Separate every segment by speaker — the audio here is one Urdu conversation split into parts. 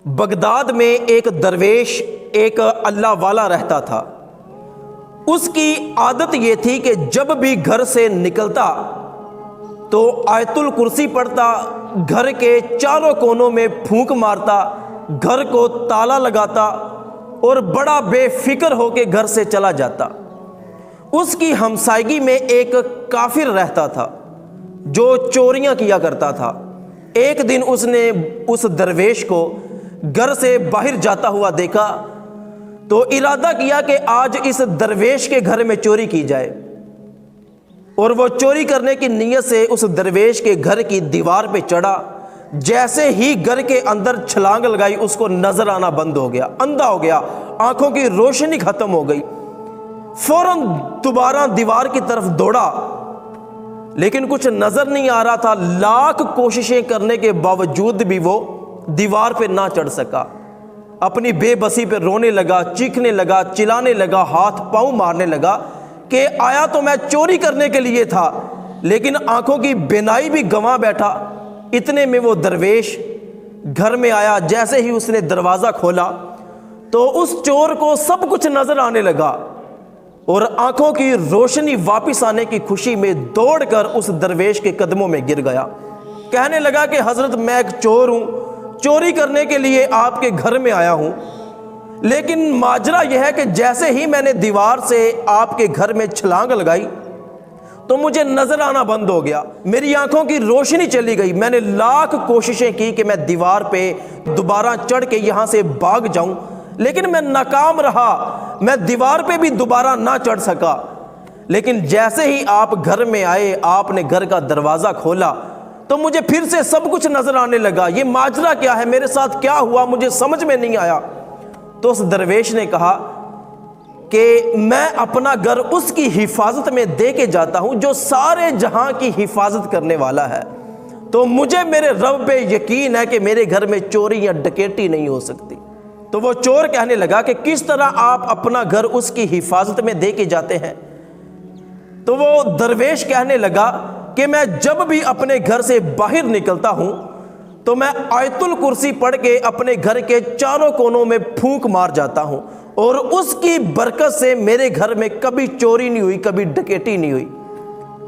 Speaker 1: بغداد میں ایک درویش، ایک اللہ والا رہتا تھا۔ اس کی عادت یہ تھی کہ جب بھی گھر سے نکلتا تو آیت الکرسی پڑھتا، گھر کے چاروں کونوں میں پھونک مارتا، گھر کو تالا لگاتا اور بڑا بے فکر ہو کے گھر سے چلا جاتا۔ اس کی ہمسائیگی میں ایک کافر رہتا تھا جو چوریاں کیا کرتا تھا۔ ایک دن اس نے اس درویش کو گھر سے باہر جاتا ہوا دیکھا تو ارادہ کیا کہ آج اس درویش کے گھر میں چوری کی جائے، اور وہ چوری کرنے کی نیت سے اس درویش کے گھر کی دیوار پہ چڑھا۔ جیسے ہی گھر کے اندر چھلانگ لگائی اس کو نظر آنا بند ہو گیا، اندھا ہو گیا، آنکھوں کی روشنی ختم ہو گئی۔ فوراً دوبارہ دیوار کی طرف دوڑا لیکن کچھ نظر نہیں آ رہا تھا۔ لاکھ کوششیں کرنے کے باوجود بھی وہ دیوار پہ نہ چڑھ سکا۔ اپنی بے بسی پہ رونے لگا، چیخنے لگا، چلانے لگا، ہاتھ پاؤں مارنے لگا کہ آیا تو میں چوری کرنے کے لیے تھا لیکن آنکھوں کی بینائی بھی گنوا بیٹھا۔ اتنے میں وہ درویش گھر میں آیا۔ جیسے ہی اس نے دروازہ کھولا تو اس چور کو سب کچھ نظر آنے لگا اور آنکھوں کی روشنی واپس آنے کی خوشی میں دوڑ کر اس درویش کے قدموں میں گر گیا۔ کہنے لگا کہ حضرت میں ایک چور ہوں، چوری کرنے کے لیے آپ کے گھر میں آیا ہوں، لیکن ماجرا یہ ہے کہ جیسے ہی میں نے دیوار سے آپ کے گھر میں چھلانگ لگائی تو مجھے نظر آنا بند ہو گیا، میری آنکھوں کی روشنی چلی گئی۔ میں نے لاکھ کوششیں کی کہ میں دیوار پہ دوبارہ چڑھ کے یہاں سے بھاگ جاؤں لیکن میں ناکام رہا، میں دیوار پہ بھی دوبارہ نہ چڑھ سکا۔ لیکن جیسے ہی آپ گھر میں آئے، آپ نے گھر کا دروازہ کھولا تو مجھے پھر سے سب کچھ نظر آنے لگا۔ یہ ماجرا کیا ہے، میرے ساتھ کیا ہوا، مجھے سمجھ میں نہیں آیا۔ تو اس درویش نے کہا کہ میں اپنا گھر اس کی حفاظت میں دے کے جاتا ہوں جو سارے جہاں کی حفاظت کرنے والا ہے، تو مجھے میرے رب پہ یقین ہے کہ میرے گھر میں چوری یا ڈکیتی نہیں ہو سکتی۔ تو وہ چور کہنے لگا کہ کس طرح آپ اپنا گھر اس کی حفاظت میں دے کے جاتے ہیں؟ تو وہ درویش کہنے لگا کہ میں جب بھی اپنے گھر سے باہر نکلتا ہوں تو میں آیت الکرسی پڑھ کے اپنے گھر کے چاروں کونوں میں پھونک مار جاتا ہوں، اور اس کی برکت سے میرے گھر میں کبھی چوری نہیں ہوئی، کبھی ڈکیتی نہیں ہوئی۔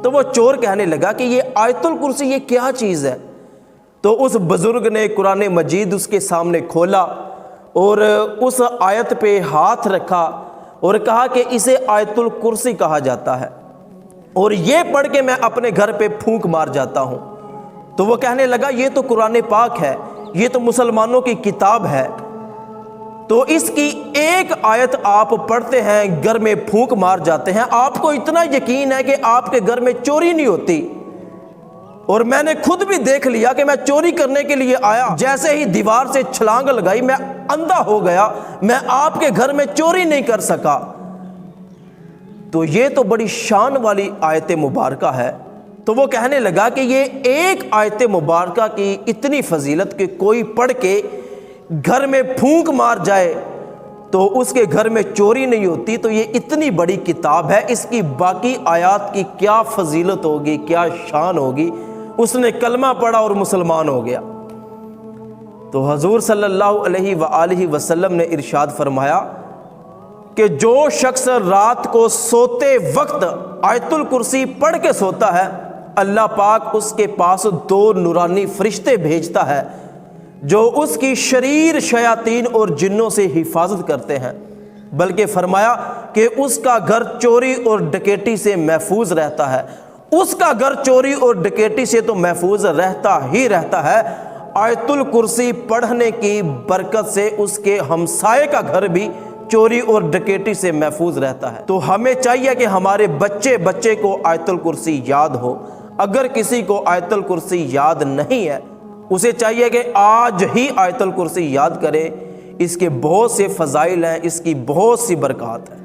Speaker 1: تو وہ چور کہنے لگا کہ یہ آیت الکرسی یہ کیا چیز ہے؟ تو اس بزرگ نے قرآن مجید اس کے سامنے کھولا اور اس آیت پہ ہاتھ رکھا اور کہا کہ اسے آیت الکرسی کہا جاتا ہے، اور یہ پڑھ کے میں اپنے گھر پہ پھونک مار جاتا ہوں۔ تو وہ کہنے لگا یہ تو قرآن پاک ہے، یہ تو مسلمانوں کی کتاب ہے، تو اس کی ایک آیت آپ پڑھتے ہیں، گھر میں پھونک مار جاتے ہیں، آپ کو اتنا یقین ہے کہ آپ کے گھر میں چوری نہیں ہوتی، اور میں نے خود بھی دیکھ لیا کہ میں چوری کرنے کے لیے آیا، جیسے ہی دیوار سے چھلانگ لگائی میں اندھا ہو گیا، میں آپ کے گھر میں چوری نہیں کر سکا۔ تو یہ تو بڑی شان والی آیت مبارکہ ہے۔ تو وہ کہنے لگا کہ یہ ایک آیت مبارکہ کی اتنی فضیلت کہ کوئی پڑھ کے گھر میں پھونک مار جائے تو اس کے گھر میں چوری نہیں ہوتی، تو یہ اتنی بڑی کتاب ہے، اس کی باقی آیات کی کیا فضیلت ہوگی، کیا شان ہوگی۔ اس نے کلمہ پڑھا اور مسلمان ہو گیا۔ تو حضور صلی اللہ علیہ وآلہ وسلم نے ارشاد فرمایا کہ جو شخص رات کو سوتے وقت آیت الکرسی پڑھ کے سوتا ہے، اللہ پاک اس کے پاس 2 نورانی فرشتے بھیجتا ہے جو اس کی شریر شیاطین اور جنوں سے حفاظت کرتے ہیں، بلکہ فرمایا کہ اس کا گھر چوری اور ڈکیتی سے محفوظ رہتا ہے۔ اس کا گھر چوری اور ڈکیتی سے تو محفوظ رہتا ہی رہتا ہے، آیت الکرسی پڑھنے کی برکت سے اس کے ہمسائے کا گھر بھی چوری اور ڈکیتی سے محفوظ رہتا ہے۔ تو ہمیں چاہیے کہ ہمارے بچے کو آیت الکرسی یاد ہو۔ اگر کسی کو آیت الکرسی یاد نہیں ہے، اسے چاہیے کہ آج ہی آیت الکرسی یاد کرے۔ اس کے بہت سے فضائل ہیں، اس کی بہت سی برکات ہیں۔